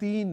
3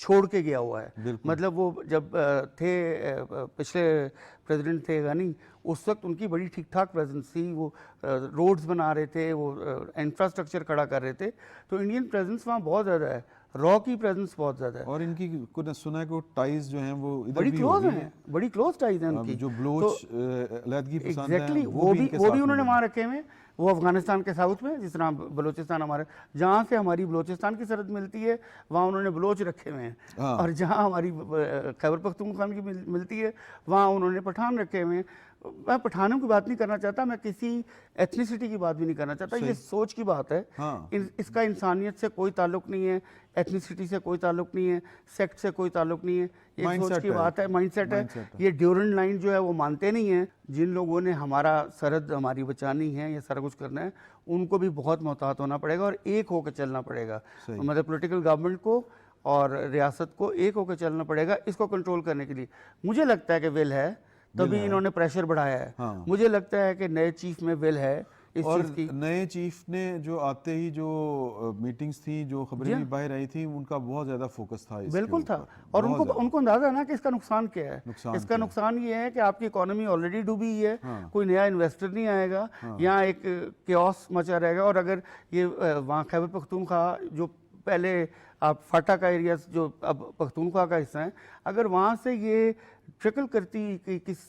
چھوڑ کے گیا ہوا ہے. مطلب وہ جب تھے پچھلے پریزیڈنٹ تھے غنی, اس وقت ان کی بڑی ٹھیک ٹھاک پریزنس تھی, وہ روڈز بنا رہے تھے, وہ انفراسٹرکچر کھڑا کر رہے تھے. تو انڈین پریزنس وہاں بہت زیادہ ہے, را کی پریزنس بہت زیادہ ہے. اور ان کی سنا ہے کہ ٹائز جو ہیں وہ ادھر بڑی بھی کلوز ہوگی. ہیں, بڑی کلوز ٹائز ہیں ان کی. جو بلوچ علیحدگی پسند ہیں ایگزیکٹلی وہ بھی انہوں نے وہاں رکھے ہوئے. وہ افغانستان کے ساؤتھ میں, جس طرح بلوچستان ہمارے, جہاں سے ہماری بلوچستان کی سرحد ملتی ہے وہاں انہوں نے بلوچ رکھے ہوئے ہیں, اور جہاں ہماری خیبر پختونخوا کی ملتی ہے وہاں انہوں نے پٹھان رکھے ہوئے ہیں. میں پٹھانوں کی بات نہیں کرنا چاہتا, میں کسی ایتھنیسٹی کی بات بھی نہیں کرنا چاہتا. یہ سوچ کی بات ہے. اس کا انسانیت سے کوئی تعلق نہیں ہے, ایتھنیسٹی سے کوئی تعلق نہیں ہے, سیکٹ سے کوئی تعلق نہیں ہے. یہ سوچ کی بات ہے, مائنڈ سیٹ ہے. یہ ڈیورنڈ لائن جو ہے وہ مانتے نہیں ہیں. جن لوگوں نے ہمارا سرحد ہماری بچانی ہے یا سارا کچھ کرنا ہے, ان کو بھی بہت محتاط ہونا پڑے گا اور ایک ہو کے چلنا پڑے گا. مطلب پولیٹیکل گورنمنٹ کو اور ریاست کو ایک ہو کے چلنا پڑے گا اس کو کنٹرول کرنے کے لیے. مجھے لگتا ہے کہ ول ہے, تبھی انہوں نے پریشر بڑھایا ہے. مجھے لگتا ہے کہ نئے چیف میں ول ہے اس چیز کی. نئے چیف نے جو آتے ہی جو میٹنگز تھیں, جو خبریں بھی باہر آئی تھیں, ان کا بہت زیادہ فوکس تھا. بالکل تھا, اور ان کو اندازہ ہے نا کہ اس کا نقصان کیا ہے. اس کا نقصان یہ ہے کہ آپ کی اکانومی آلریڈی ڈوبی ہوئی ہے, کوئی نیا انویسٹر نہیں آئے گا, یہاں ایک کیوس مچا رہے گا. اور اگر یہ وہاں خیبر پختونخوا جو پہلے آپ فاٹا کا ایریاز جو اب پختونخوا کا حصہ ہیں, اگر وہاں سے یہ ٹرکل کرتی,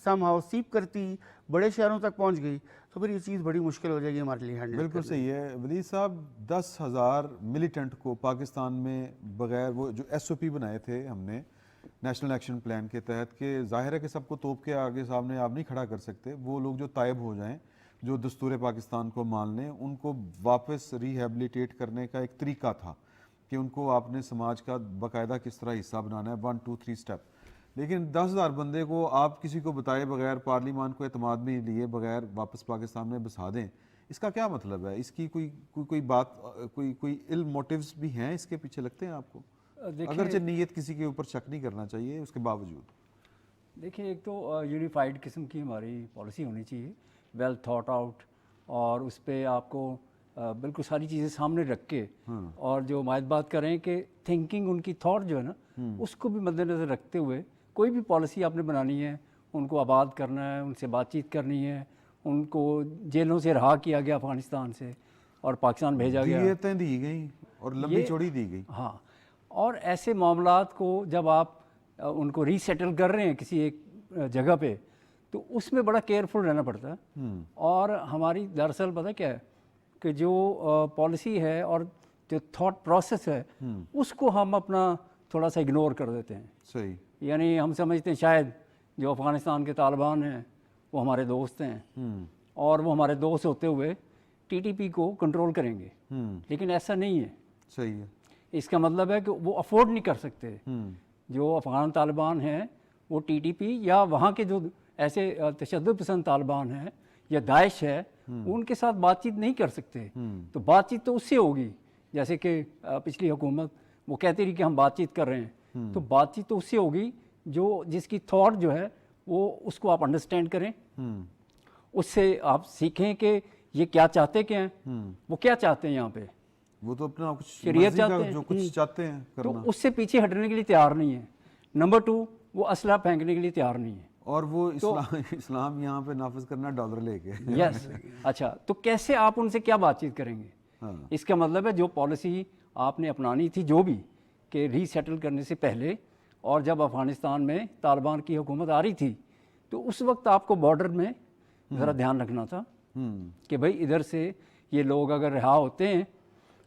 سم ہاؤ سیپ کرتی, بڑے شہروں تک پہنچ گئی, تو پھر یہ چیز بڑی مشکل ہو جائے گی ہمارے لیے ہینڈل. بالکل صحیح ہے ولید صاحب. 10,000 ملیٹنٹ کو پاکستان میں بغیر وہ جو ایس او پی بنائے تھے ہم نے نیشنل ایکشن پلان کے تحت, کہ ظاہر ہے کہ سب کو توپ کے آگے سامنے آپ نہیں کھڑا کر سکتے. وہ لوگ جو طائب ہو جائیں, جو دستور پاکستان کو مان لیں, ان کو واپس ریہیبلیٹیٹ کرنے کا ایک طریقہ تھا کہ ان کو آپ نے سماج کا باقاعدہ کس طرح حصہ بنانا ہے, 1 2 3 اسٹیپ. لیکن 10,000 بندے کو آپ کسی کو بتائے بغیر, پارلیمان کو اعتماد میں لیے بغیر واپس پاکستان میں بسا دیں, اس کا کیا مطلب ہے؟ اس کی کوئی بات, کوئی علم موٹیوز بھی ہیں اس کے پیچھے لگتے ہیں آپ کو؟ اگرچہ نیت کسی کے اوپر شک نہیں کرنا چاہیے, اس کے باوجود دیکھیں, ایک تو یونیفائڈ قسم کی ہماری پالیسی ہونی چاہیے, ویل تھاٹ آؤٹ, اور اس پہ آپ کو بالکل ساری چیزیں سامنے رکھ کے, اور جو مائد بات کر رہے ہیں کہ تھنکنگ ان کی تھاٹ جو ہے نا اس کو بھی مد نظر رکھتے ہوئے کوئی بھی پالیسی آپ نے بنانی ہے, ان کو آباد کرنا ہے, ان سے بات چیت کرنی ہے. ان کو جیلوں سے رہا کیا گیا افغانستان سے اور پاکستان بھیجا گیا, دیتیں دی گئیں اور لمبی چوڑی دی گئی. ہاں, اور ایسے معاملات کو جب آپ ان کو ری سیٹل کر رہے ہیں کسی ایک جگہ پہ, تو اس میں بڑا کیئرفل رہنا پڑتا ہے. اور ہماری دراصل پتہ کیا ہے کہ جو پالیسی ہے اور جو تھاٹ پروسیس ہے اس کو ہم اپنا تھوڑا سا اگنور کر دیتے ہیں. صحیح. یعنی ہم سمجھتے ہیں شاید جو افغانستان کے طالبان ہیں وہ ہمارے دوست ہیں, اور وہ ہمارے دوست ہوتے ہوئے ٹی ٹی پی کو کنٹرول کریں گے, لیکن ایسا نہیں ہے. صحیح ہے. اس کا مطلب ہے کہ وہ افورڈ نہیں کر سکتے. جو افغان طالبان ہیں وہ ٹی ٹی پی یا وہاں کے جو ایسے تشدد پسند طالبان ہیں یا داعش ہے, ان کے ساتھ بات چیت نہیں کر سکتے. تو بات چیت تو اس سے ہوگی, جیسے کہ پچھلی حکومت وہ کہتی رہی کہ ہم بات چیت کر رہے ہیں, تو بات چیت تو اس سے ہوگی جو جس کی تھاٹ جو ہے وہ اس کو آپ انڈرسٹینڈ کریں, اس سے آپ سیکھیں کہ یہ کیا چاہتے کیا ہیں, وہ کیا چاہتے ہیں یہاں پہ. وہ تو اپنا کچھ شریعت چاہتے ہیں, جو کچھ چاہتے ہیں تو کرنا, اس سے پیچھے ہٹنے کے لیے تیار نہیں ہے. نمبر 2, وہ اسلحہ پھینکنے کے لیے تیار نہیں ہے, اور وہ اسلام یہاں پہ نافذ کرنا ڈالر لے کے. یس. اچھا, تو کیسے آپ ان سے کیا بات چیت کریں گے؟ اس کا مطلب ہے جو پالیسی آپ نے اپنانی تھی جو بھی, کہ ری سیٹل کرنے سے پہلے, اور جب افغانستان میں طالبان کی حکومت آ رہی تھی, تو اس وقت آپ کو بارڈر میں ذرا دھیان رکھنا تھا کہ بھائی ادھر سے یہ لوگ اگر رہا ہوتے ہیں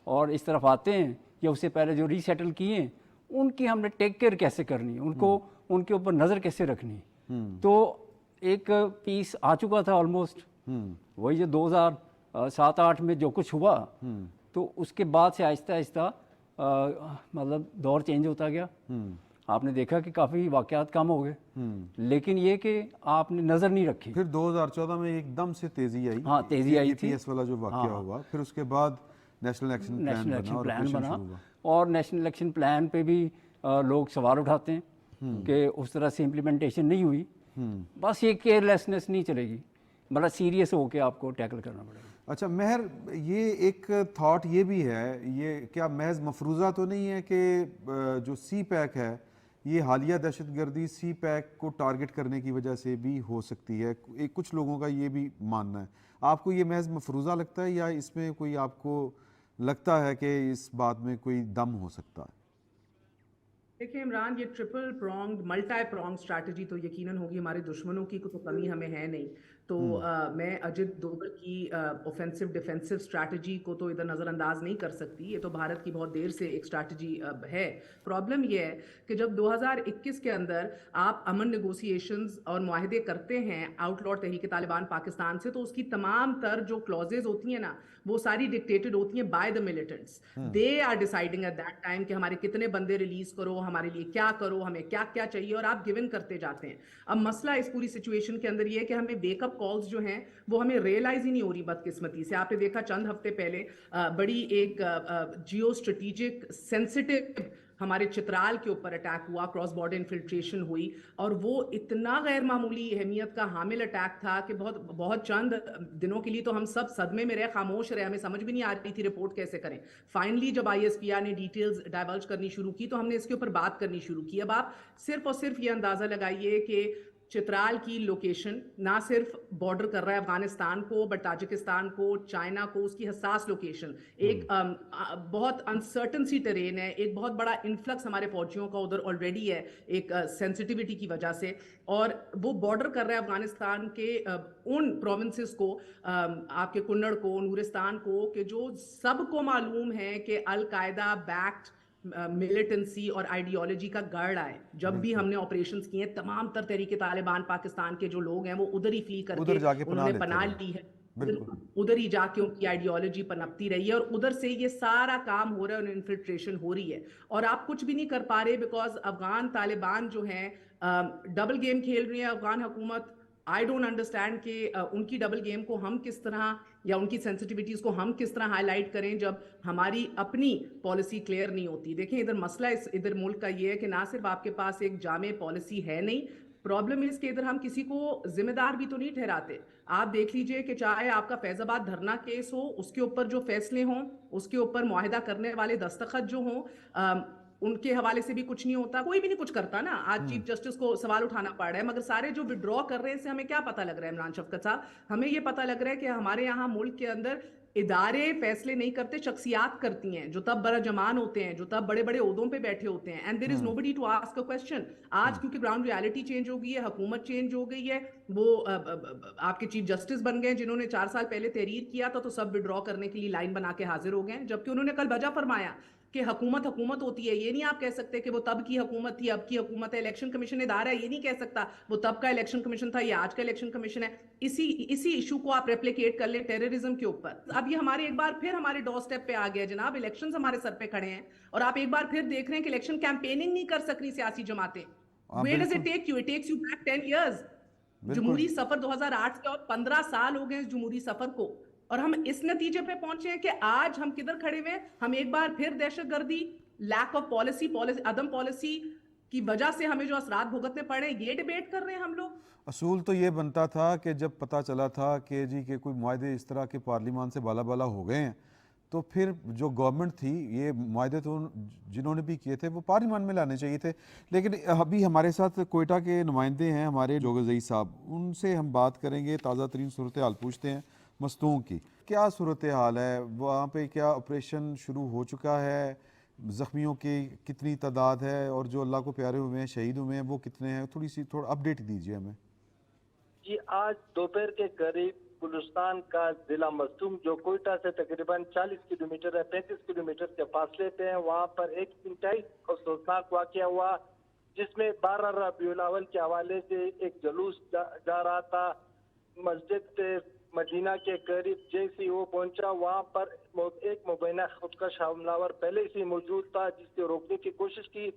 اور اس طرف آتے ہیں, یا اس سے پہلے جو ری سیٹل کیے ہیں, ان کی ہم نے ٹیک کیئر کیسے کرنی, ان کو ان کے اوپر نظر کیسے رکھنی. تو ایک پیس آ چکا تھا آلموسٹ, وہی جو 2007-8 میں جو کچھ ہوا, تو اس کے بعد سے آہستہ آہستہ مطلب دور چینج ہوتا گیا. آپ نے دیکھا کہ کافی واقعات کم ہو گئے, لیکن یہ کہ آپ نے نظر نہیں رکھی. پھر 2014 میں ایک دم سے تیزی آئی. ہاں, تیزی آئی تھی. والا جو واقعہ ہوا, پھر اس کے بعد نیشنل ایکشن پلان بنا, اور نیشنل ایکشن پلان پہ بھی لوگ سوال اٹھاتے ہیں کہ اس طرح سے امپلیمنٹیشن نہیں ہوئی. بس یہ کیئر لیسنس نہیں چلے گی, بڑا سیریس ہو کے آپ کو ٹیکل کرنا پڑے گا. اچھا مہر، یہ ایک تھاٹ یہ بھی ہے، یہ کیا محض مفروضہ تو نہیں ہے کہ جو سی پیک ہے یہ حالیہ دہشت گردی سی پیک کو ٹارگٹ کرنے کی وجہ سے بھی ہو سکتی ہے؟ کچھ لوگوں کا یہ بھی ماننا ہے. آپ کو یہ محض مفروضہ لگتا ہے یا اس میں کوئی آپ کو لگتا ہے کہ اس بات میں کوئی دم ہو سکتا ہے؟ دیکھیں عمران، یہ triple pronged multi prong strategy تو یقیناً ہوگی. ہمارے دشمنوں کی تو کمی ہمیں ہے نہیں. تو میں اجت دوگل کی اوفینسو ڈیفینسو اسٹریٹجی کو تو ادھر نظر انداز نہیں کر سکتی. یہ تو بھارت کی بہت دیر سے ایک اسٹریٹجی ہے. پرابلم یہ ہے کہ جب 2021 کے اندر آپ امن نیگوسیشنز اور معاہدے کرتے ہیں آؤٹ لاٹ تحریک طالبان پاکستان سے، تو اس کی تمام تر جو کلوزز ہوتی ہیں نا وہ ساری ڈکٹیٹڈ ہوتی ہیں by the militants. They are deciding at that time کہ ہمارے کتنے بندے ریلیز کرو، ہمارے لیے کیا کرو، ہمیں کیا کیا چاہیے، اور آپ گیون کرتے جاتے ہیں. اب مسئلہ اس پوری سچویشن کے اندر یہ ہے کہ ہمیں بیک اپ کالز جو ہیں وہ ہمیں ریئلائز ہی نہیں ہو رہی. بدقسمتی سے آپ نے دیکھا چند ہفتے پہلے بڑی ایک جیو اسٹریٹجک سینسٹیو ہمارے چترال کے اوپر اٹیک ہوا، کراس بارڈر انفلٹریشن ہوئی، اور وہ اتنا غیر معمولی اہمیت کا حامل اٹیک تھا کہ بہت چند دنوں کے لیے تو ہم سب صدمے میں رہے، خاموش رہے، ہمیں سمجھ بھی نہیں آ رہی تھی رپورٹ کیسے کریں. فائنلی جب آئی ایس پی آر نے ڈیٹیلز ڈائیورج کرنی شروع کی تو ہم نے اس کے اوپر بات کرنی شروع کی. اب آپ صرف اور صرف یہ اندازہ لگائیے کہ چترال کی لوکیشن نہ صرف بارڈر کر رہا ہے افغانستان کو بٹ تاجکستان کو، چائنا کو، اس کی حساس لوکیشن، ایک بہت انسرٹن سی ٹرین ہے، ایک بہت بڑا انفلکس ہمارے فوجیوں کا ادھر آلریڈی ہے ایک سینسٹیوٹی کی وجہ سے، اور وہ بارڈر کر رہا ہے افغانستان کے ان پروونسز کو، آپ کے کنڑ کو، نورستان کو، کہ جو سب کو معلوم ہے کہ القاعدہ بیکڈ ملیٹنسی اور آئیڈیالوجی کا گڑھ آئے. جب بھی ہم نے آپریشنز کیے ہیں تمام تر تحریک طالبان پاکستان کے جو لوگ ہیں وہ ادھر ہی فلی کر کے انہوں نے پناہ لی ہے، ادھر ہی جا کے ان کی آئیڈیالوجی پنپتی رہی ہے، اور ادھر سے یہ سارا کام ہو رہا ہے، انفلٹریشن ہو رہی ہے. اور آپ کچھ بھی نہیں کر پا رہے بیکاز افغان طالبان جو ہیں ڈبل گیم کھیل رہی ہے. افغان حکومت آئی ڈونٹ انڈرسٹینڈ کہ ان کی ڈبل گیم کو ہم کس طرح، یا ان کی سینسٹیوٹیز کو ہم کس طرح ہائی لائٹ کریں جب ہماری اپنی پالیسی کلیئر نہیں ہوتی. دیکھیں ادھر مسئلہ ادھر ملک کا یہ ہے کہ نہ صرف آپ کے پاس ایک جامع پالیسی ہے نہیں، پرابلم اس کہ ادھر ہم کسی کو ذمہ دار بھی تو نہیں ٹھہراتے. آپ دیکھ لیجئے کہ چاہے آپ کا فیض آباد دھرنا کیس ہو، اس کے اوپر جو فیصلے ہوں، اس کے اوپر معاہدہ کرنے والے دستخط جو ہوں، ان کے حوالے سے بھی کچھ نہیں ہوتا. کوئی بھی نہیں کچھ کرتا نا. آج چیف جسٹس کو سوال اٹھانا پڑ رہا ہے، مگر سارے جو وڈرا کر رہے ہیں اس سے ہمیں کیا پتہ لگ رہا ہے عمران شفقت صاحب؟ ہمیں یہ پتہ لگ رہا ہے کہ ہمارے یہاں ملک کے اندر ادارے فیصلے نہیں کرتے، شخصیات کرتی ہیں جو تب برجمان ہوتے ہیں، جو تب بڑے بڑے عہدوں پہ بیٹھے ہوتے ہیں. And there is nobody to ask a question. آج کیونکہ گراؤنڈ ریالٹی چینج ہو گئی ہے، حکومت چینج ہو گئی ہے، وہ آپ کے چیف جسٹس بن گئے جنہوں نے 4 سال پہلے تحریر کیا تھا تو سب وڈرا کرنے کے لیے لائن بنا کے حاضر ہو گئے، جبکہ انہوں نے کل بجا فرمایا کہ حکومت حکومت ہوتی ہے. یہ نہیں آپ کہہ سکتے کہ وہ تب کی حکومت تھی اب کی حکومت ہے. الیکشن کمیشن ادارہ ہے، یہ نہیں کہہ سکتا وہ تب کا الیکشن کمیشن تھا یہ آج کا الیکشن کمیشن ہے. اسی ایشو کو آپ ریپلیکیٹ کر لیں ٹیررزم کے اوپر. اب یہ ہمارے ایک بار پھر ہمارے ڈور سٹیپ پہ آ گیا جناب. الیکشنز ہمارے سر پہ کھڑے ہیں اور آپ ایک بار پھر دیکھ رہے ہیں کہ الیکشن کیمپیننگ نہیں کر سک رہی سیاسی جماعتیں. Where does it take you? It takes you back 10 years. جمہوری سفر 2008 کے اور 15 سال ہو گئے اس جمہوری سفر کو، اور ہم اس نتیجے پہ پہنچے ہیں کہ آج ہم کدھر کھڑے ہوئے ہیں. ہم ایک بار پھر دہشت گردی، لیک آف پالیسی، عدم پالیسی کی وجہ سے ہمیں جو اثرات بھگتنے پڑے یہ ڈیبیٹ کر رہے ہیں ہم لوگ. اصول تو یہ بنتا تھا کہ جب پتہ چلا تھا کہ جی کہ کوئی معاہدے اس طرح کے پارلیمان سے بالا بالا ہو گئے ہیں تو پھر جو گورنمنٹ تھی یہ معاہدے تو جنہوں نے بھی کیے تھے وہ پارلیمان میں لانے چاہیے تھے. لیکن ابھی ہمارے ساتھ کوئٹہ کے نمائندے ہیں ہمارے جوگزئی صاحب، ان سے ہم بات کریں گے، تازہ ترین صورتحال پوچھتے ہیں مستوں کی. کیا صورتحال ہے وہاں پہ؟ کیا آپریشن شروع ہو چکا ہے؟ زخمیوں کی کتنی تعداد ہے؟ اور جو اللہ کو پیارے ہوئے ہیں، شہید ہوئے ہیں، وہ کتنے ہیں؟ تھوڑا اپڈیٹ دیجیے ہمیں. جی آج دوپہر کے قریب بلوچستان کا ضلع مستونگ جو کوئٹہ سے تقریباً 40 کلومیٹر ہے، 35 کلومیٹر کے فاصلے پہ ہیں، وہاں پر ایک انتہائی افسوسناک واقعہ ہوا جس میں 12 ربیع الاول کے حوالے سے ایک جلوس جا رہا تھا. مسجد مدینہ کے قریب جیسے وہ پہنچا وہاں پر ایک مبینہ خودکش حملہ آور پہلے سے موجود تھا جس سے روکنے کی کوشش کی،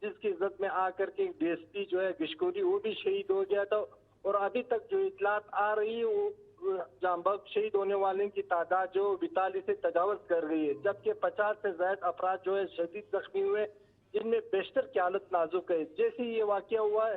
جس کی زد میں آ کر کے ڈی ایس پی جو ہے گشکوری وہ بھی شہید ہو گیا تھا. اور ابھی تک جو اطلاعات آ رہی ہے وہ جاں بحق شہید ہونے والوں کی تعداد جو 42 سے تجاوز کر گئی ہے، جبکہ 50 سے زائد افراد جو ہے شدید زخمی ہوئے جن میں بیشتر کی حالت نازک ہے. جیسے یہ واقعہ ہوا ہے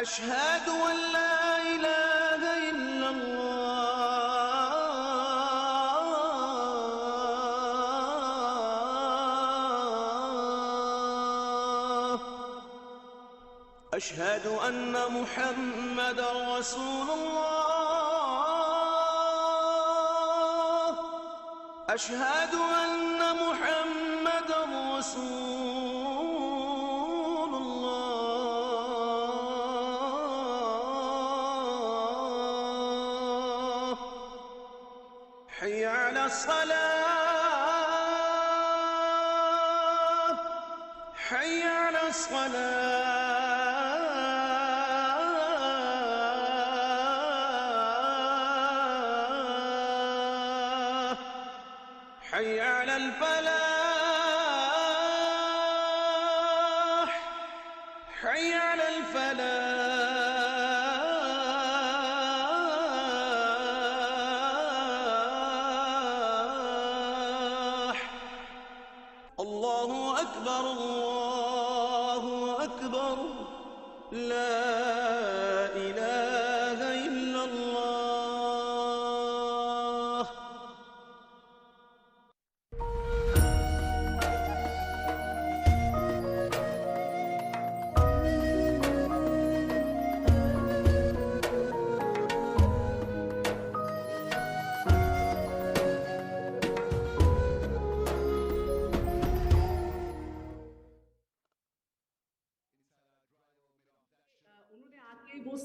أشهد أن لا إله إلا الله، أشهد أن محمد رسول الله، أشهد أن محمد رسول الله، حي على الصلاة، حي على الصلاة، حي على الفلاح، حي على الفلاح. الله أكبر، الله أكبر، لا إله إلا الله.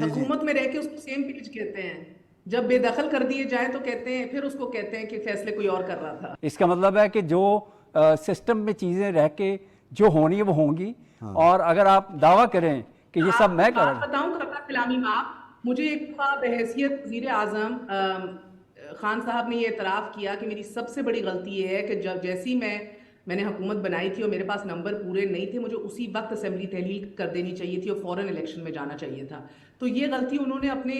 حکومت میں رہ کے اس کو سیم پیج کہتے ہیں, جب بے دخل کر دیے جائیں تو کہتے ہیں, پھر اس کو کہتے ہیں کہ فیصلے کوئی اور کر رہا تھا. اس کا مطلب ہے کہ جو سسٹم میں چیزیں رہ کے جو ہونی ہے وہ ہوں گی, اور اگر آپ دعویٰ کریں کہ یہ سب میں کر رہا ہوں. بتاؤں کرتا کلامی ماپ, مجھے ایک دفعہ بحیثیت وزیر اعظم خان صاحب نے یہ اعتراف کیا کہ میری سب سے بڑی غلطی یہ ہے کہ جب جیسی میں نے حکومت بنائی تھی اور میرے پاس نمبر پورے نہیں تھے, مجھے اسی وقت اسمبلی تحلیل کر دینی چاہیے تھی اور فوراً الیکشن میں جانا چاہیے تھا. تو یہ غلطی انہوں نے اپنے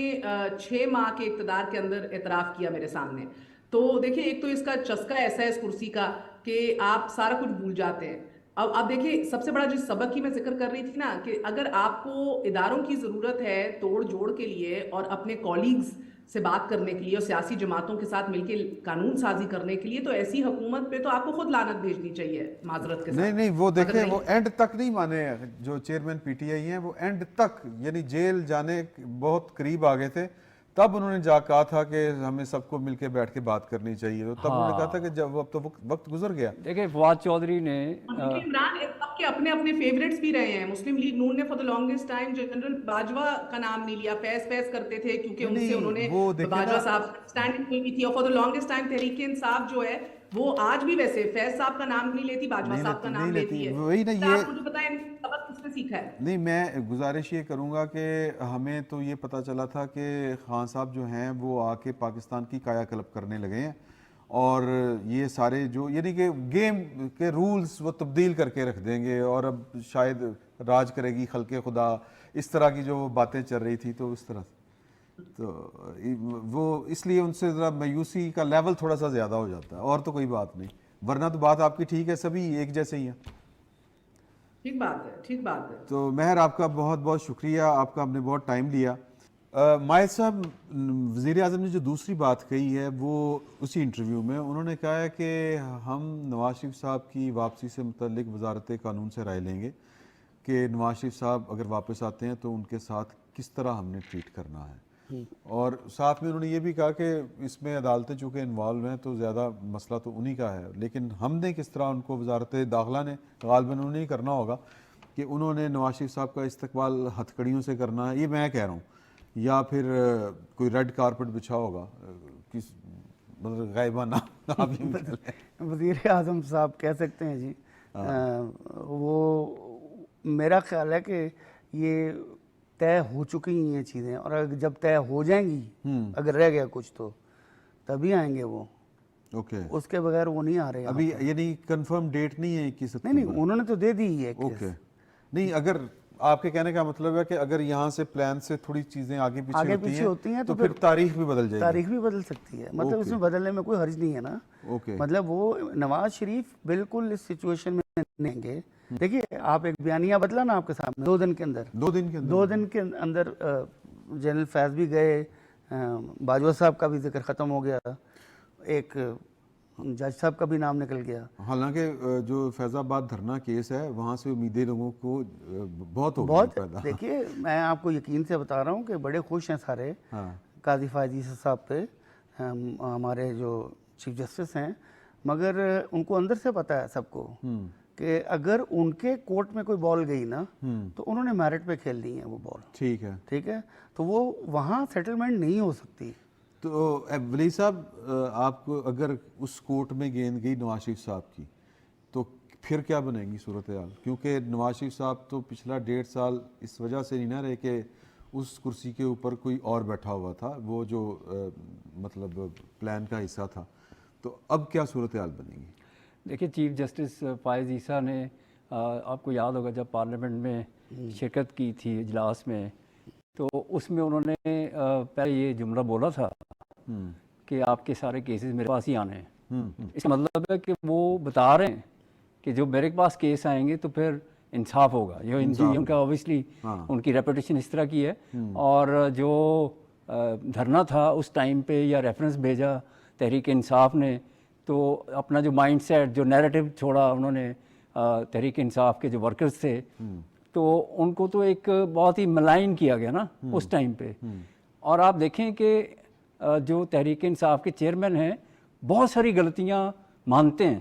6 ماہ کے اقتدار کے اندر اعتراف کیا میرے سامنے. تو دیکھیں, ایک تو اس کا چسکا ایسا ہے اس کرسی کا کہ آپ سارا کچھ بھول جاتے ہیں. اب دیکھیں, سب سے بڑا جس سبق کی میں ذکر کر رہی تھی نا, کہ اگر آپ کو اداروں کی ضرورت ہے توڑ جوڑ کے لیے اور اپنے کولیگز سے بات کرنے کے لیے اور سیاسی جماعتوں کے ساتھ مل کے قانون سازی کرنے کے لیے, تو ایسی حکومت پہ تو آپ کو خود لعنت بھیجنی چاہیے معذرت کے ساتھ. نہیں وہ دیکھیں, وہ اینڈ تک نہیں مانے جو چیئرمین پی ٹی آئی ہیں, وہ اینڈ تک, یعنی جیل جانے بہت قریب آ گئے تھے, تب انہوں نے جا کہا تھا کہ ہمیں سب کو مل کے بیٹھ کے بات کرنی چاہیے. تو تب انہوں نے کہا تھا کہ جب اب تو وقت گزر گیا. دیکھیں فواد چودھری نے عمران اب کے اپنے فیوریٹس بھی رہے ہیں. مسلم لیگ نون نے for the longest time general Bajwa کا نام نہیں لیا, فیض کرتے تھے کیونکہ ان سے انہوں نے باجوہ صاحب اسٹینڈنگ ہوئی تھی. اور for the longest time Tehreek Insaf جو ہے وہ آج بھی ویسے فیض صاحب کا نام نہیں لیتی, باجوہ صاحب کا نام لیتی ہے. وہی نا, آپ یہ مجھے بتائیں سبق کس نے سیکھا ہے؟ نہیں, میں گزارش یہ کروں گا کہ ہمیں تو یہ پتہ چلا تھا کہ خان صاحب جو ہیں وہ آ کے پاکستان کی کایا کلپ کرنے لگے ہیں, اور یہ سارے جو یعنی کہ گیم کے رولز وہ تبدیل کر کے رکھ دیں گے, اور اب شاید راج کرے گی خلق خدا, اس طرح کی جو باتیں چل رہی تھی. تو اس طرح تو وہ اس لیے ان سے ذرا مایوسی کا لیول تھوڑا سا زیادہ ہو جاتا ہے, اور تو کوئی بات نہیں. ورنہ تو بات آپ کی ٹھیک ہے, سبھی ایک جیسے ہی ہیں. ٹھیک بات ہے, ٹھیک بات ہے. تو مہر آپ کا بہت بہت شکریہ, آپ کا ہم نے بہت ٹائم لیا. ماہد صاحب, وزیر اعظم نے جو دوسری بات کہی ہے وہ اسی انٹرویو میں انہوں نے کہا ہے کہ ہم نواز شریف صاحب کی واپسی سے متعلق وزارت قانون سے رائے لیں گے کہ نواز شریف صاحب اگر واپس آتے ہیں تو ان کے ساتھ کس طرح ہم نے ٹریٹ کرنا ہے. اور ساتھ میں انہوں نے یہ بھی کہا کہ اس میں عدالتیں چونکہ انوالو ہیں تو زیادہ مسئلہ تو انہی کا ہے, لیکن ہم نے کس طرح ان کو, وزارت داخلہ نے غالباً انہوں نے ہی کرنا ہوگا کہ انہوں نے نواز شریف صاحب کا استقبال ہتھ کڑیوں سے کرنا ہے, یہ میں کہہ رہا ہوں, یا پھر کوئی ریڈ کارپٹ بچھا ہوگا, کس مطلب غائبانہ آپ یہ بدل ہے. وزیر اعظم صاحب کہہ سکتے ہیں جی, وہ میرا خیال ہے کہ یہ طے ہو چکی ہیں یہ چیزیں, اور اگر جب طے ہو جائیں گی, اگر رہ گیا کچھ تو تبھی آئیں گے وہ. اوکے, اس کے بغیر وہ نہیں آ رہے ابھی, یعنی کنفرم ڈیٹ نہیں ہے 21 ستمبر؟ نہیں, انہوں نے تو دے دی ہے. اوکے, نہیں, اگر آپ کے کہنے کا مطلب ہے کہ اگر یہاں سے پلان سے تھوڑی چیزیں آگے پیچھے ہوتی ہیں تو پھر تاریخ بھی بدل جائے گی. تاریخ بھی بدل سکتی ہے, مطلب اس میں بدلنے میں کوئی حرج نہیں ہے نا. مطلب وہ نواز شریف بالکل اس سچویشن میں نہیں گے. دیکھیے, آپ ایک بیانیہ بدلا نا آپ کے سامنے 2 دن کے اندر, 2 دن کے اندر جنرل فیض بھی گئے, باجوہ صاحب کا بھی ذکر ختم ہو گیا, ایک جج صاحب کا بھی نام نکل گیا. حالانکہ جو فیض آباد دھرنا کیس ہے وہاں سے امیدیں لوگوں کو بہت ہو گئی پیدا. دیکھیے, میں آپ کو یقین سے بتا رہا ہوں کہ بڑے خوش ہیں سارے قاضی فائز عیسی صاحب پہ, ہمارے جو چیف جسٹس ہیں, مگر ان کو اندر سے پتہ ہے سب کو کہ اگر ان کے کورٹ میں کوئی بال گئی نا تو انہوں نے میرٹ پہ کھیلنی ہے وہ بال. ٹھیک ہے, تو وہ وہاں سیٹلمنٹ نہیں ہو سکتی. تو ولی صاحب, آپ کو اگر اس کورٹ میں گیند گئی نواز شریف صاحب کی تو پھر کیا بنے گی صورتحال؟ کیونکہ نواز شریف صاحب تو پچھلا 1.5 سال اس وجہ سے نہیں نہ رہے کہ اس کرسی کے اوپر کوئی اور بیٹھا ہوا تھا, وہ جو مطلب پلان کا حصہ تھا. تو اب کیا صورتحال بنے گی؟ دیکھیے, چیف جسٹس فائز عیسیٰ نے, آپ کو یاد ہوگا جب پارلیمنٹ میں شرکت کی تھی اجلاس میں, تو اس میں انہوں نے پہلے یہ جملہ بولا تھا کہ آپ کے سارے کیسز میرے پاس ہی آنے ہیں. اس کا مطلب ہے کہ وہ بتا رہے ہیں کہ جو میرے پاس کیس آئیں گے تو پھر انصاف ہوگا. یہ ان کا اوبیسلی ان کی ریپوٹیشن اس طرح کی ہے. اور جو دھرنا تھا اس ٹائم پہ یا ریفرنس بھیجا تحریک انصاف نے, تو اپنا جو مائنڈ سیٹ, جو نیریٹو چھوڑا انہوں نے تحریک انصاف کے جو ورکرز تھے, تو ان کو تو ایک بہت ہی ملائن کیا گیا نا اس ٹائم پہ. اور آپ دیکھیں کہ جو تحریک انصاف کے چیئرمین ہیں بہت ساری غلطیاں مانتے ہیں,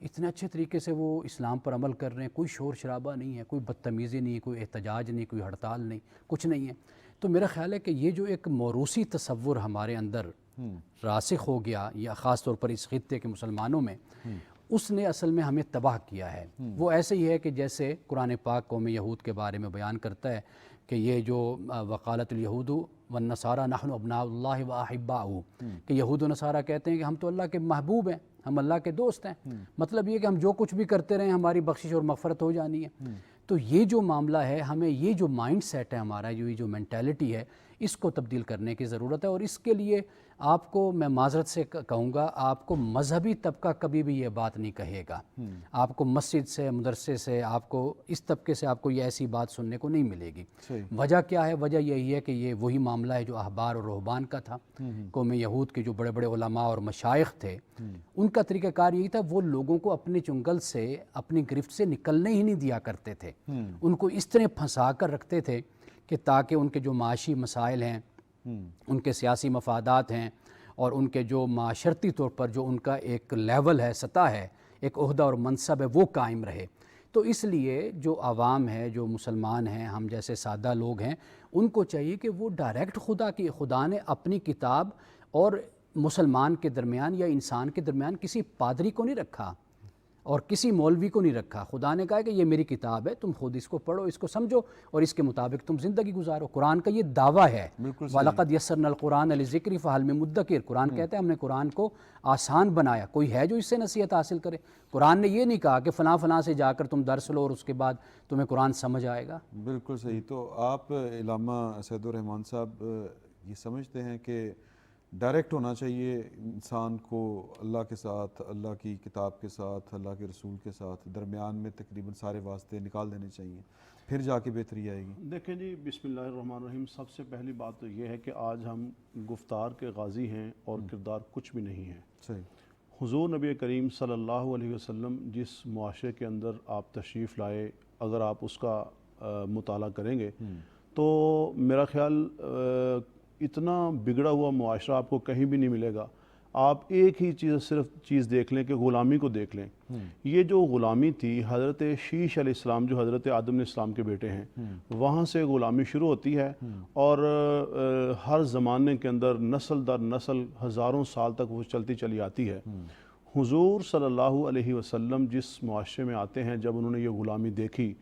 اتنے اچھے طریقے سے وہ اسلام پر عمل کر رہے ہیں, کوئی شور شرابہ نہیں ہے, کوئی بدتمیزی نہیں, کوئی احتجاج نہیں, کوئی ہڑتال نہیں, کچھ نہیں ہے. تو میرا خیال ہے کہ یہ جو ایک موروثی تصور ہمارے اندر راسخ ہو گیا, یا خاص طور پر اس خطے کے مسلمانوں میں, اس نے اصل میں ہمیں تباہ کیا ہے. وہ ایسے ہی ہے کہ جیسے قرآن پاک قوم یہود کے بارے میں بیان کرتا ہے کہ یہ جو وقالت الیہود والنصارى نحن ابناء اللہ واحباؤہ, کہ یہود و نصارہ کہتے ہیں کہ ہم تو اللہ کے محبوب ہیں, ہم اللہ کے دوست ہیں. مطلب یہ کہ ہم جو کچھ بھی کرتے رہیں ہماری بخشش اور مغفرت ہو جانی ہے. تو یہ جو معاملہ ہے, ہمیں یہ جو مائنڈ سیٹ ہے ہمارا, یہ جو مینٹیلٹی ہے, اس کو تبدیل کرنے کی ضرورت ہے. اور اس کے لیے آپ کو میں معذرت سے کہوں گا, آپ کو مذہبی طبقہ کبھی بھی یہ بات نہیں کہے گا. آپ کو مسجد سے, مدرسے سے, آپ کو اس طبقے سے آپ کو یہ ایسی بات سننے کو نہیں ملے گی. وجہ کیا ہے؟ وجہ یہی ہے کہ یہ وہی معاملہ ہے جو احبار اور رہبان کا تھا. قوم یہود کے جو بڑے بڑے علماء اور مشائخ تھے, ان کا طریقہ کار یہی تھا, وہ لوگوں کو اپنے چنگل سے, اپنی گرفت سے نکلنے ہی نہیں دیا کرتے تھے. ان کو اس طرح پھنسا کر رکھتے تھے کہ تاکہ ان کے جو معاشی مسائل ہیں, ان کے سیاسی مفادات ہیں, اور ان کے جو معاشرتی طور پر جو ان کا ایک لیول ہے, سطح ہے, ایک عہدہ اور منصب ہے, وہ قائم رہے. تو اس لیے جو عوام ہے, جو مسلمان ہیں, ہم جیسے سادہ لوگ ہیں, ان کو چاہیے کہ وہ ڈائریکٹ خدا نے اپنی کتاب اور مسلمان کے درمیان یا انسان کے درمیان کسی پادری کو نہیں رکھا اور کسی مولوی کو نہیں رکھا. خدا نے کہا کہ یہ میری کتاب ہے, تم خود اس کو پڑھو, اس کو سمجھو, اور اس کے مطابق تم زندگی گزارو. قرآن کا یہ دعویٰ ہے, وَلَقَدْ يَسَّرْنَا الْقُرْآنَ لِلذِّكْرِ فَهَلْ مِن مُدَّكِرٍ. قرآن کہتا ہے ہم نے قرآن کو آسان بنایا, کوئی ہے جو اس سے نصیحت حاصل کرے. قرآن نے یہ نہیں کہا کہ فلاں فلاں سے جا کر تم درس لو اور اس کے بعد تمہیں قرآن سمجھ آئے گا. بالکل صحیح. تو آپ علامہ سید الرحمان صاحب یہ سمجھتے ہیں کہ ڈائریکٹ ہونا چاہیے انسان کو اللہ کے ساتھ, اللہ کی کتاب کے ساتھ, اللہ کے رسول کے ساتھ, درمیان میں تقریباً سارے واسطے نکال دینے چاہیے, پھر جا کے بہتری آئے گی؟ دیکھیں جی, بسم اللہ الرحمن الرحیم. سب سے پہلی بات تو یہ ہے کہ آج ہم گفتار کے غازی ہیں اور کردار کچھ بھی نہیں ہے. صحیح. حضور نبی کریم صلی اللہ علیہ وسلم جس معاشرے کے اندر آپ تشریف لائے, اگر آپ اس کا مطالعہ کریں گے تو میرا خیال اتنا بگڑا ہوا معاشرہ آپ کو کہیں بھی نہیں ملے گا. آپ ایک ہی چیز دیکھ لیں کہ غلامی کو دیکھ لیں. یہ جو غلامی تھی, حضرت شیش علیہ السلام جو حضرت آدم علیہ السلام کے بیٹے ہیں, وہاں سے غلامی شروع ہوتی ہے, اور ہر زمانے کے اندر نسل در نسل ہزاروں سال تک وہ چلتی چلی آتی ہے. حضور صلی اللہ علیہ وسلم جس معاشرے میں آتے ہیں, جب انہوں نے یہ غلامی دیکھی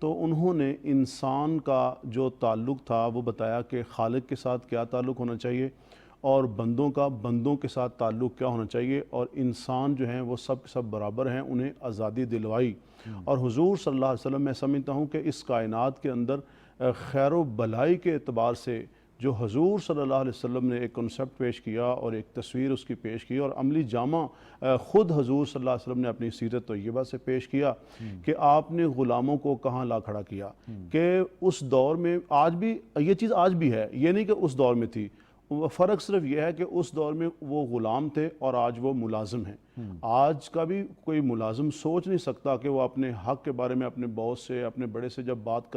تو انہوں نے انسان کا جو تعلق تھا وہ بتایا کہ خالق کے ساتھ کیا تعلق ہونا چاہیے, اور بندوں کا بندوں کے ساتھ تعلق کیا ہونا چاہیے, اور انسان جو ہیں وہ سب کے سب برابر ہیں, انہیں آزادی دلوائی. اور حضور صلی اللہ علیہ وسلم, میں سمجھتا ہوں کہ اس کائنات کے اندر خیر و بلائی کے اعتبار سے جو حضور صلی اللہ علیہ وسلم نے ایک کنسپٹ پیش کیا اور ایک تصویر اس کی پیش کی, اور عملی جامہ خود حضور صلی اللہ علیہ وسلم نے اپنی سیرت طیبہ سے پیش کیا کہ آپ نے غلاموں کو کہاں لا کھڑا کیا. کہ اس دور میں, آج بھی یہ چیز آج بھی ہے, یہ نہیں کہ اس دور میں تھی, فرق صرف یہ ہے کہ اس دور میں وہ غلام تھے اور آج وہ ملازم ہیں. آج کا بھی کوئی ملازم سوچ نہیں سکتا کہ وہ اپنے حق کے بارے میں اپنے باس سے, اپنے بڑے سے جب بات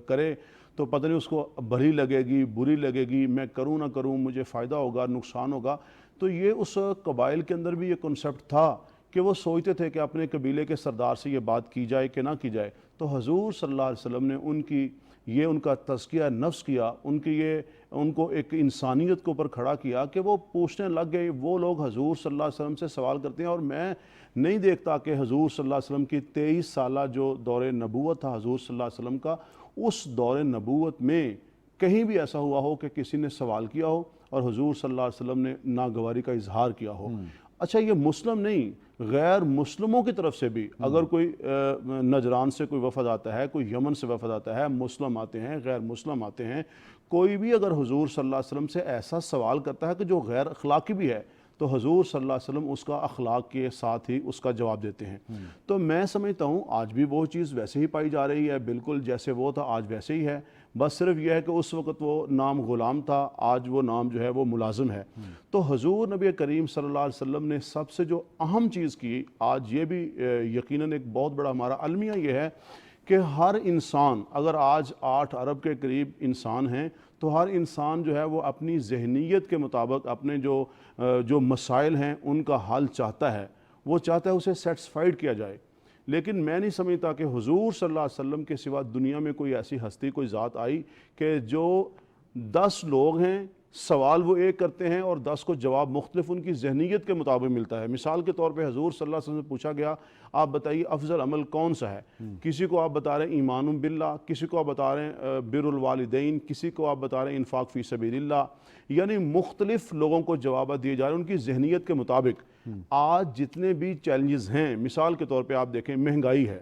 کرے تو پتہ نہیں اس کو بھلی لگے گی, بری لگے گی, میں کروں نہ کروں, مجھے فائدہ ہوگا, نقصان ہوگا. تو یہ اس قبائل کے اندر بھی یہ کنسپٹ تھا کہ وہ سوچتے تھے کہ اپنے قبیلے کے سردار سے یہ بات کی جائے کہ نہ کی جائے. تو حضور صلی اللہ علیہ وسلم نے ان کا تزکیہ نفس کیا, ان کو ایک انسانیت کے اوپر کھڑا کیا کہ وہ پوچھنے لگ گئے. وہ لوگ حضور صلی اللہ علیہ وسلم سے سوال کرتے ہیں, اور میں نہیں دیکھتا کہ حضور صلی اللہ علیہ وسلم کی 23 سالہ جو دور نبوت تھا حضور صلی اللہ علیہ وسلم کا, اس دور نبوت میں کہیں بھی ایسا ہوا ہو کہ کسی نے سوال کیا ہو اور حضور صلی اللہ علیہ وسلم نے ناگواری کا اظہار کیا ہو. اچھا, یہ مسلم نہیں, غیر مسلموں کی طرف سے بھی اگر کوئی نجران سے کوئی وفد آتا ہے, کوئی یمن سے وفد آتا ہے, مسلم آتے ہیں, غیر مسلم آتے ہیں, کوئی بھی اگر حضور صلی اللہ علیہ وسلم سے ایسا سوال کرتا ہے کہ جو غیر اخلاقی بھی ہے, تو حضور صلی اللہ علیہ وسلم اس کا اخلاق کے ساتھ ہی اس کا جواب دیتے ہیں. تو میں سمجھتا ہوں آج بھی وہ چیز ویسے ہی پائی جا رہی ہے, بالکل جیسے وہ تھا آج ویسے ہی ہے. بس صرف یہ ہے کہ اس وقت وہ نام غلام تھا, آج وہ نام جو ہے وہ ملازم ہے. تو حضور نبی کریم صلی اللہ علیہ وسلم نے سب سے جو اہم چیز کی, آج یہ بھی یقیناً ایک بہت بڑا ہمارا المیہ یہ ہے کہ ہر انسان, اگر آج 8 ارب کے قریب انسان ہیں, تو ہر انسان جو ہے وہ اپنی ذہنیت کے مطابق اپنے جو مسائل ہیں ان کا حل چاہتا ہے. وہ چاہتا ہے اسے سیٹسفائیڈ کیا جائے. لیکن میں نہیں سمجھتا کہ حضور صلی اللہ علیہ وسلم کے سوا دنیا میں کوئی ایسی ہستی کوئی ذات آئی کہ جو 10 لوگ ہیں سوال وہ ایک کرتے ہیں اور 10 کو جواب مختلف ان کی ذہنیت کے مطابق ملتا ہے. مثال کے طور پہ حضور صلی اللہ علیہ وسلم سے پوچھا گیا آپ بتائیے افضل عمل کون سا ہے. کسی کو آپ بتا رہے ہیں ایمان باللہ, کسی کو آپ بتا رہے ہیں بر الوالدین, کسی کو آپ بتا رہے ہیں انفاق فی سبیل اللہ. یعنی مختلف لوگوں کو جوابات دیے جا رہے ہیں ان کی ذہنیت کے مطابق. آج جتنے بھی چیلنجز ہیں, مثال کے طور پہ آپ دیکھیں مہنگائی ہے,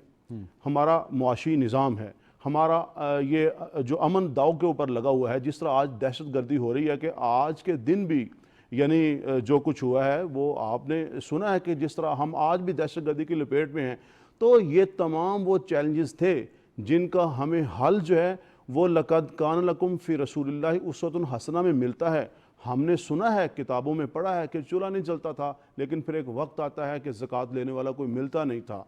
ہمارا معاشی نظام ہے, ہمارا یہ جو امن داؤ کے اوپر لگا ہوا ہے, جس طرح آج دہشت گردی ہو رہی ہے کہ آج کے دن بھی یعنی جو کچھ ہوا ہے وہ آپ نے سنا ہے کہ جس طرح ہم آج بھی دہشت گردی کی لپیٹ میں ہیں. تو یہ تمام وہ چیلنجز تھے جن کا ہمیں حل جو ہے وہ لقد کان لکم فی رسول اللہ اسوۃ حسنہ میں ملتا ہے. ہم نے سنا ہے, کتابوں میں پڑھا ہے کہ چولہا نہیں جلتا تھا, لیکن پھر ایک وقت آتا ہے کہ زکوٰۃ لینے والا کوئی ملتا نہیں تھا.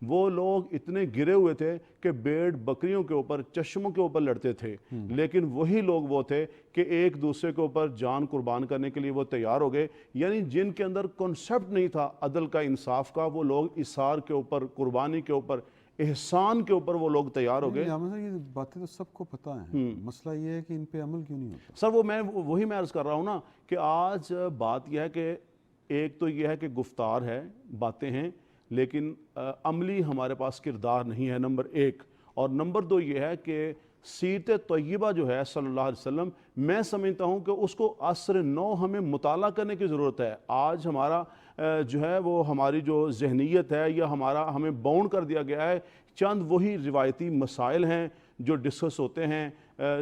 وہ لوگ اتنے گرے ہوئے تھے کہ بھیڑ بکریوں کے اوپر, چشموں کے اوپر لڑتے تھے, لیکن وہی لوگ وہ تھے کہ ایک دوسرے کے اوپر جان قربان کرنے کے لیے وہ تیار ہو گئے. یعنی جن کے اندر کنسیپٹ نہیں تھا عدل کا, انصاف کا, وہ لوگ اثار کے اوپر, قربانی کے اوپر, احسان کے اوپر وہ لوگ تیار ہو گئے. یہ باتیں تو سب کو پتہ ہیں, مسئلہ یہ ہے کہ ان پہ عمل کیوں نہیں ہوتا. سر وہی میں عرض کر رہا ہوں نا کہ آج بات یہ ہے کہ ایک تو یہ ہے کہ گفتار ہے, باتیں ہیں, لیکن عملی ہمارے پاس کردار نہیں ہے, نمبر 1. اور نمبر 2 یہ ہے کہ سیرت طیبہ جو ہے صلی اللہ علیہ وسلم, میں سمجھتا ہوں کہ اس کو عصر نو ہمیں مطالعہ کرنے کی ضرورت ہے. آج ہمارا جو ہے وہ ہماری جو ذہنیت ہے یا ہمیں باؤنڈ کر دیا گیا ہے, چند وہی روایتی مسائل ہیں جو ڈسکس ہوتے ہیں.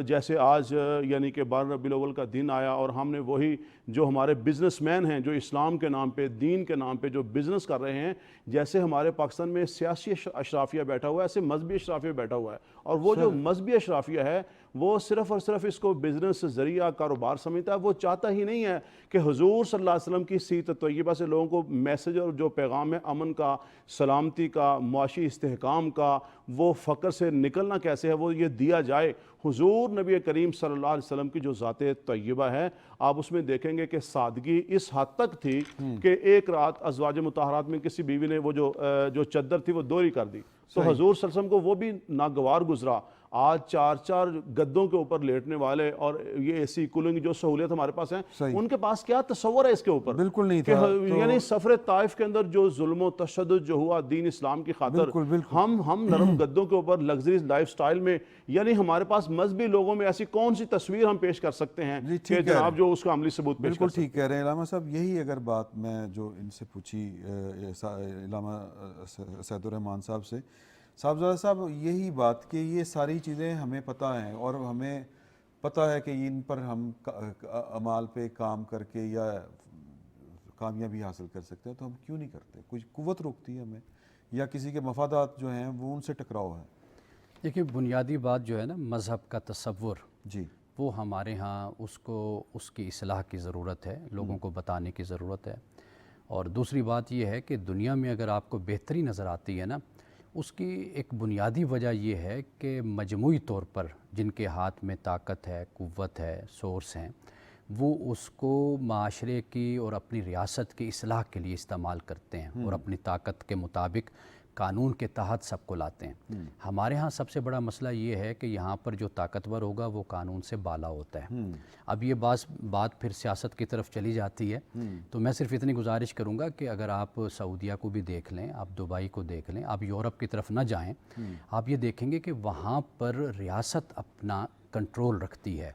جیسے آج یعنی کہ 12 ربیع الاول کا دن آیا اور ہم نے وہی جو ہمارے بزنس مین ہیں جو اسلام کے نام پہ, دین کے نام پہ جو بزنس کر رہے ہیں, جیسے ہمارے پاکستان میں سیاسی اشرافیہ بیٹھا ہوا ہے, ایسے مذہبی اشرافیہ بیٹھا ہوا ہے. اور وہ جو مذہبی اشرافیہ ہے وہ صرف اور صرف اس کو بزنس ذریعہ کاروبار سمجھتا ہے. وہ چاہتا ہی نہیں ہے کہ حضور صلی اللہ علیہ وسلم کی سیرت طیبہ سے لوگوں کو میسج اور جو پیغام ہے امن کا, سلامتی کا, معاشی استحکام کا, وہ فقر سے نکلنا کیسے ہے وہ یہ دیا جائے. حضور نبی کریم صلی اللہ علیہ وسلم کی جو ذات طیبہ ہے, آپ اس میں دیکھیں گے کہ سادگی اس حد تک تھی کہ ایک رات ازواج مطہرات میں کسی بیوی نے وہ جو چادر تھی وہ دوری کر دی, تو حضور صلی اللہ علیہ وسلم کو وہ بھی ناگوار گزرا. آج 4 گدوں کے اوپر لیٹنے والے اور یہ ایسی کولنگ جو سہولیت ہمارے پاس ہیں, ان کے پاس کیا تصور ہے اس کے اوپر؟ بالکل نہیں تھا. یعنی سفر طائف کے اندر جو ظلم و تشدد جو ہوا دین اسلام کی خاطر, ہم نرم گدوں کے اوپر لگژری لائف سٹائل میں, یعنی ہمارے پاس مذہبی لوگوں میں ایسی کون سی تصویر ہم پیش کر سکتے ہیں کہ جناب جو اس کا عملی ثبوت پیش کر بالکل ٹھیک کہہ رہے ہیں علامہ صاحب. یہی اگر بات میں جو ان سے پوچھی علامہ سید الرحمان صاحب سے, صاحبزادہ صاحب, یہی بات کہ یہ ساری چیزیں ہمیں پتہ ہیں اور ہمیں پتہ ہے کہ ان پر ہم اعمال پہ کام کر کے یا کامیابی حاصل کر سکتے ہیں, تو ہم کیوں نہیں کرتے؟ کچھ قوت روکتی ہے ہمیں یا کسی کے مفادات جو ہیں وہ ان سے ٹکراؤ ہے؟ دیکھیے بنیادی بات جو ہے نا مذہب کا تصور, جی, وہ ہمارے ہاں اس کی اصلاح کی ضرورت ہے, لوگوں کو بتانے کی ضرورت ہے. اور دوسری بات یہ ہے کہ دنیا میں اگر آپ کو بہتری نظر آتی ہے نا, اس کی ایک بنیادی وجہ یہ ہے کہ مجموعی طور پر جن کے ہاتھ میں طاقت ہے, قوت ہے, سورس ہیں, وہ اس کو معاشرے کی اور اپنی ریاست کی اصلاح کے لیے استعمال کرتے ہیں اور اپنی طاقت کے مطابق قانون کے تحت سب کو لاتے ہیں. ہمارے ہاں سب سے بڑا مسئلہ یہ ہے کہ یہاں پر جو طاقتور ہوگا وہ قانون سے بالا ہوتا ہے. اب یہ بات پھر سیاست کی طرف چلی جاتی ہے, تو میں صرف اتنی گزارش کروں گا کہ اگر آپ سعودیہ کو بھی دیکھ لیں, آپ دبئی کو دیکھ لیں, آپ یورپ کی طرف نہ جائیں, آپ یہ دیکھیں گے کہ وہاں پر ریاست اپنا کنٹرول رکھتی ہے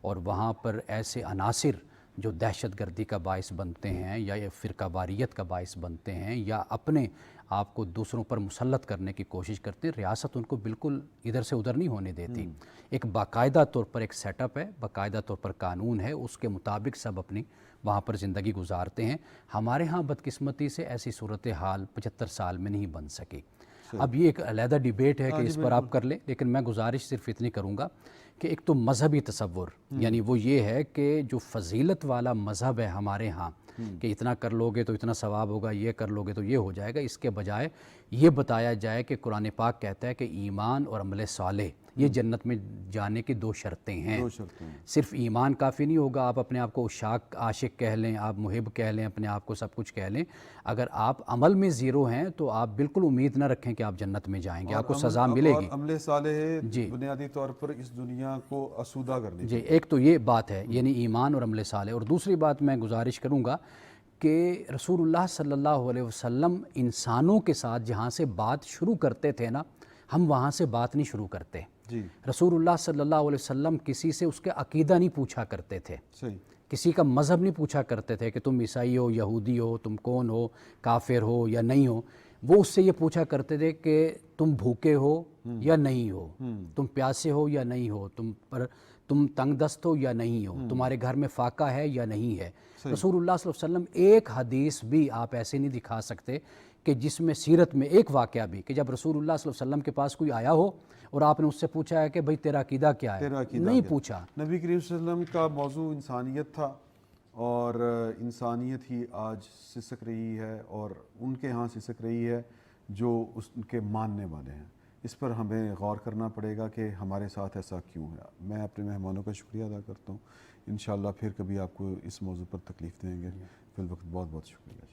اور وہاں پر ایسے عناصر جو دہشت گردی کا باعث بنتے ہیں یا فرقہ واریت کا باعث بنتے ہیں یا اپنے آپ کو دوسروں پر مسلط کرنے کی کوشش کرتے ہیں, ریاست ان کو بالکل ادھر سے ادھر نہیں ہونے دیتی. ایک باقاعدہ طور پر ایک سیٹ اپ ہے, باقاعدہ طور پر قانون ہے, اس کے مطابق سب اپنی وہاں پر زندگی گزارتے ہیں. ہمارے ہاں بدقسمتی سے ایسی صورتحال 75 سال میں نہیں بن سکی. اب یہ ایک علیحدہ ڈیبیٹ ہے کہ اس پر آپ کر لیں, لیکن میں گزارش صرف اتنی کروں گا کہ ایک تو مذہبی تصور, یعنی وہ یہ ہے کہ جو فضیلت والا مذہب ہے ہمارے ہاں کہ اتنا کر لوگے تو اتنا ثواب ہوگا, یہ کر لوگے تو یہ ہو جائے گا, اس کے بجائے یہ بتایا جائے کہ قرآن پاک کہتا ہے کہ ایمان اور عمل صالح یہ جنت میں جانے کی 2 شرطیں ہیں. صرف ایمان کافی نہیں ہوگا. آپ اپنے آپ کو عاشق کہہ لیں, آپ محب کہہ لیں, اپنے آپ کو سب کچھ کہہ لیں, اگر آپ عمل میں زیرو ہیں تو آپ بالکل امید نہ رکھیں کہ آپ جنت میں جائیں گے, آپ کو سزا ملے گی. عمل صالح بنیادی طور پر اس دنیا کو آسودہ کرنے جی, ایک تو یہ بات ہے, یعنی ایمان اور عمل صالح. اور دوسری بات میں گزارش کروں گا کہ رسول اللہ صلی اللہ علیہ وسلم انسانوں کے ساتھ جہاں سے بات شروع کرتے تھے نا, ہم وہاں سے بات نہیں شروع کرتے. رسول اللہ صلی اللہ علیہ وسلم کسی سے اس کے عقیدہ نہیں پوچھا کرتے تھے, کسی کا مذہب نہیں پوچھا کرتے تھے کہ تم عیسائی ہو, یہودی ہو, تم کون ہو, کافر ہو یا نہیں ہو. وہ اس سے یہ پوچھا کرتے تھے کہ تم بھوکے ہو یا نہیں ہو, تم پیاسے ہو یا نہیں ہو, تم تنگ دست ہو یا نہیں ہو, تمہارے گھر میں فاقہ ہے یا نہیں ہے. رسول اللہ صلی اللہ علیہ وسلم ایک حدیث بھی آپ ایسے نہیں دکھا سکتے کہ جس میں سیرت میں ایک واقعہ بھی کہ جب رسول اللہ صلی اللہ علیہ وسلم کے پاس کوئی آیا ہو اور آپ نے اس سے پوچھا ہے کہ بھئی تیرا عقیدہ کیا ہے, نہیں پوچھا. نبی کریم صلی اللہ علیہ وسلم کا موضوع انسانیت تھا, اور انسانیت ہی آج سسک رہی ہے, اور ان کے ہاں سسک رہی ہے جو ان کے ماننے والے ہیں. اس پر ہمیں غور کرنا پڑے گا کہ ہمارے ساتھ ایسا کیوں ہے. میں اپنے مہمانوں کا شکریہ ادا کرتا ہوں. انشاءاللہ پھر کبھی آپ کو اس موضوع پر تکلیف دیں گے. فی الوقت بہت بہت شکریہ.